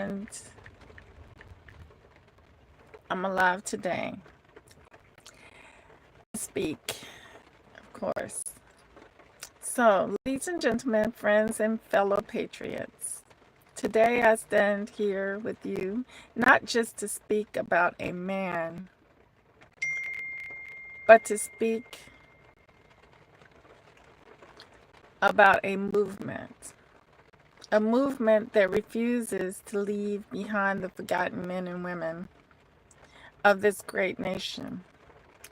and I'm alive today. Speak, of course. So, ladies and gentlemen, friends and fellow patriots, today I stand here with you not just to speak about a man, but to speak about a movement that refuses to leave behind the forgotten men and women of this great nation,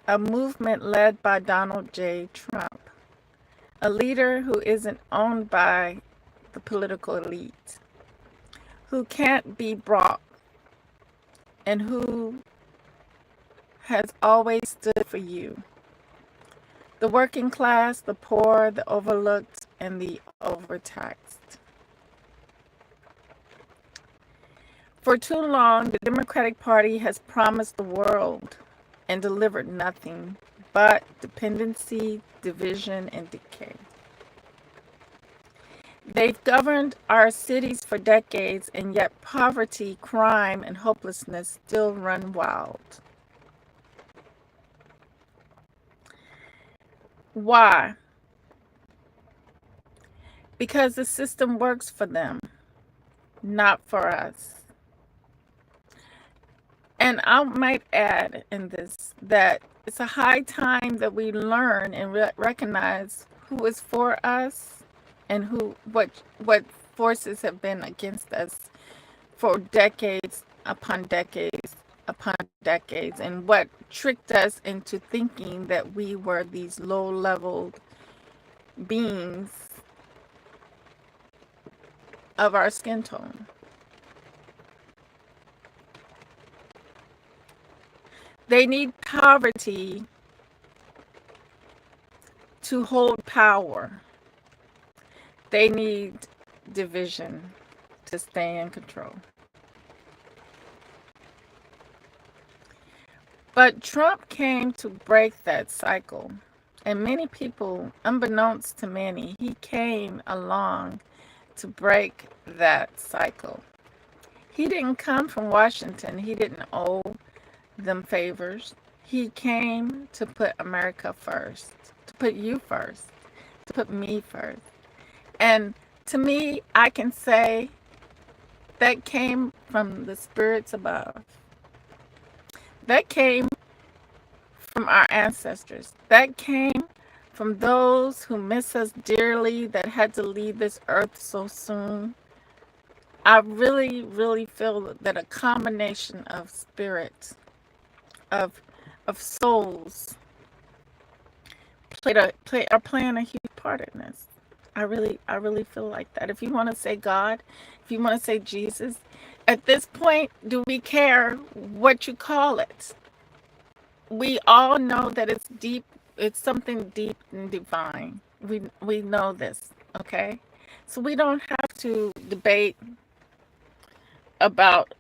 a movement led by Donald J. Trump, a leader who isn't owned by the political elite, who can't be brought, and who has always stood for you, the working class, the poor, the overlooked, and the overtaxed. For too long, the Democratic Party has promised the world and delivered nothing but dependency, division, and decay. They've governed our cities for decades, and yet poverty, crime, and hopelessness still run wild. Why? Because the system works for them, not for us. And I might add in this that it's a high time that we learn and recognize who is for us and what forces have been against us for decades upon decades upon decades, and what tricked us into thinking that we were these low-leveled beings of our skin tone. They need poverty to hold power. They need division to stay in control. But Trump came to break that cycle. And many people, unbeknownst to many, he came along to break that cycle. He didn't come from Washington. He didn't owe them favors. He came to put America first, to put you first, to put me first. And to me, I can say that came from the spirits above. That came from our ancestors. That came from those who miss us dearly, that had to leave this earth so soon. I really, really feel that a combination of spirits, of souls, are playing a huge part in this. I really feel like that. If you want to say God, if you want to say Jesus, at this point, do we care what you call it? We all know that it's deep. It's something deep and divine. We know this, okay? So we don't have to debate about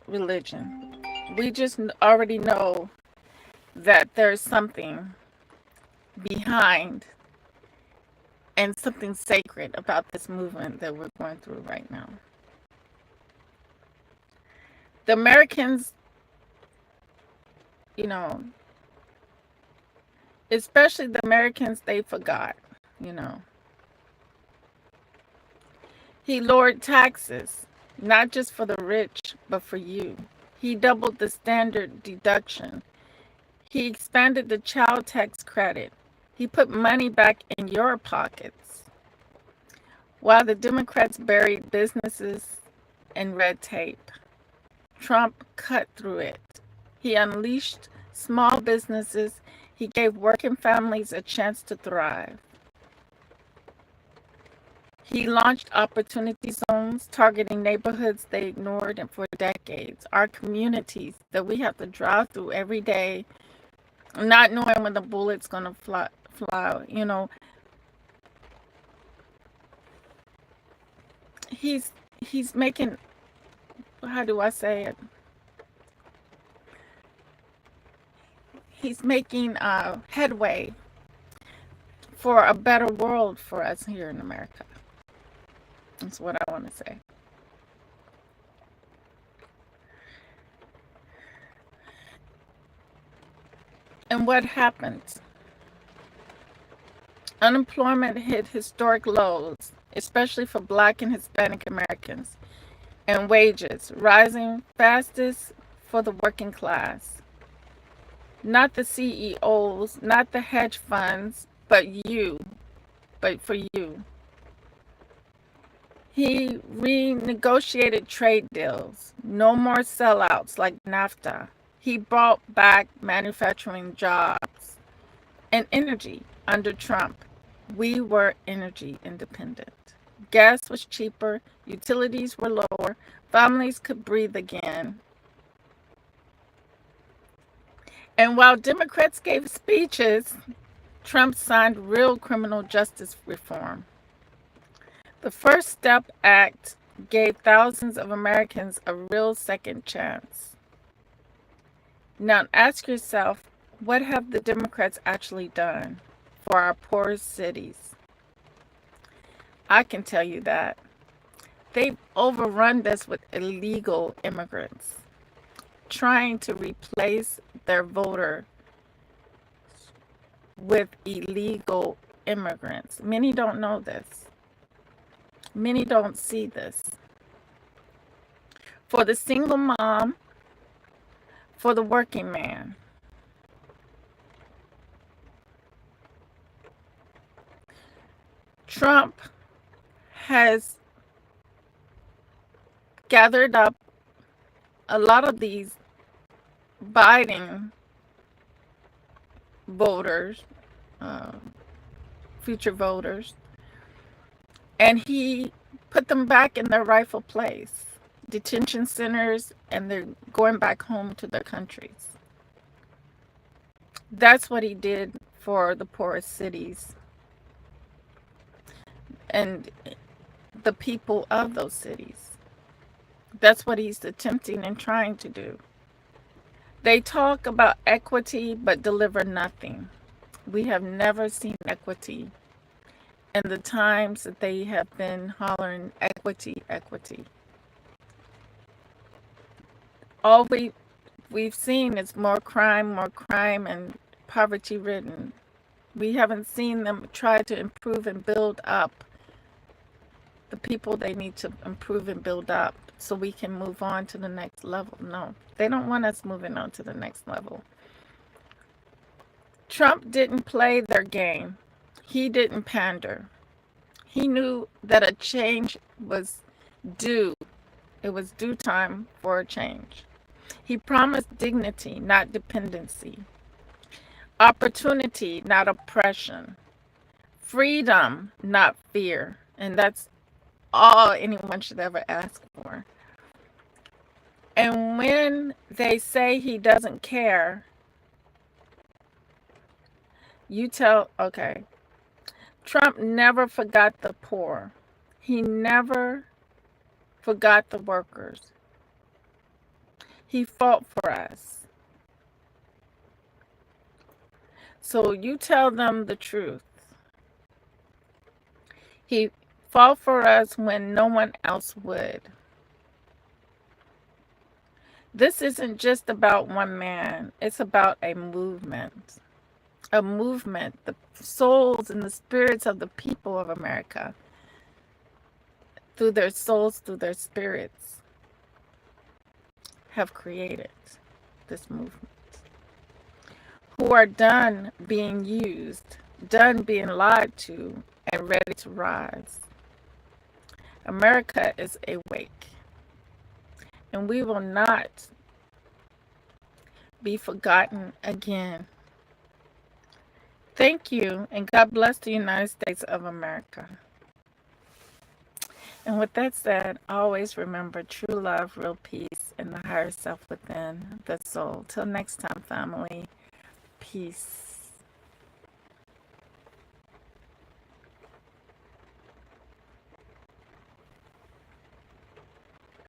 religion. We just already know that there's something behind and something sacred about this movement that we're going through right now. The Americans, you know, especially the Americans, they forgot, you know. He lowered taxes, not just for the rich, but for you. He doubled the standard deduction. He expanded the child tax credit. He put money back in your pockets. While the Democrats buried businesses in red tape, Trump cut through it. He unleashed small businesses. He gave working families a chance to thrive. He launched opportunity zones targeting neighborhoods they ignored for decades. Our communities that we have to drive through every day, not knowing when the bullet's going to fly. You know, he's making, how do I say it? He's making headway for a better world for us here in America. That's what I want to say. And what happened? Unemployment hit historic lows, especially for Black and Hispanic Americans, and wages rising fastest for the working class. Not the CEOs, not the hedge funds, but for you. He renegotiated trade deals, no more sellouts like NAFTA. He brought back manufacturing jobs and energy under Trump. We were energy independent. Gas was cheaper, utilities were lower, families could breathe again. And while Democrats gave speeches, Trump signed real criminal justice reform. The First Step Act gave thousands of Americans a real second chance. Now ask yourself, what have the Democrats actually done for our poorest cities? I can tell you that. They've overrun us with illegal immigrants, trying to replace their voter with illegal immigrants. Many don't know this. Many don't see this. For the single mom, for the working man. Trump has gathered up a lot of these Biden voters, future voters, and he put them back in their rightful place, detention centers, and they're going back home to their countries. That's what he did for the poorest cities and the people of those cities. That's what he's attempting and trying to do. They talk about equity but deliver nothing. We have never seen equity in the times that they have been hollering equity, equity. All we've seen is more crime, and poverty ridden. We haven't seen them try to improve and build up the people they need to improve and build up so we can move on to the next level. No, they don't want us moving on to the next level. Trump didn't play their game. He didn't pander. He knew that a change was due. It was due time for a change. He promised dignity, not dependency. Opportunity, not oppression. Freedom, not fear. And that's all anyone should ever ask for. And when they say he doesn't care, you tell, okay, Trump never forgot the poor. He never forgot the workers. He fought for us. So you tell them the truth. He fought for us when no one else would. This isn't just about one man. It's about a movement. A movement. The souls and the spirits of the people of America, through their souls, through their spirits, have created this movement. Who are done being used, done being lied to, and ready to rise. America is awake, and we will not be forgotten again. Thank you, and God bless the United States of America. And with that said, always remember true love, real peace, and the higher self within the soul. Till next time, family. Peace.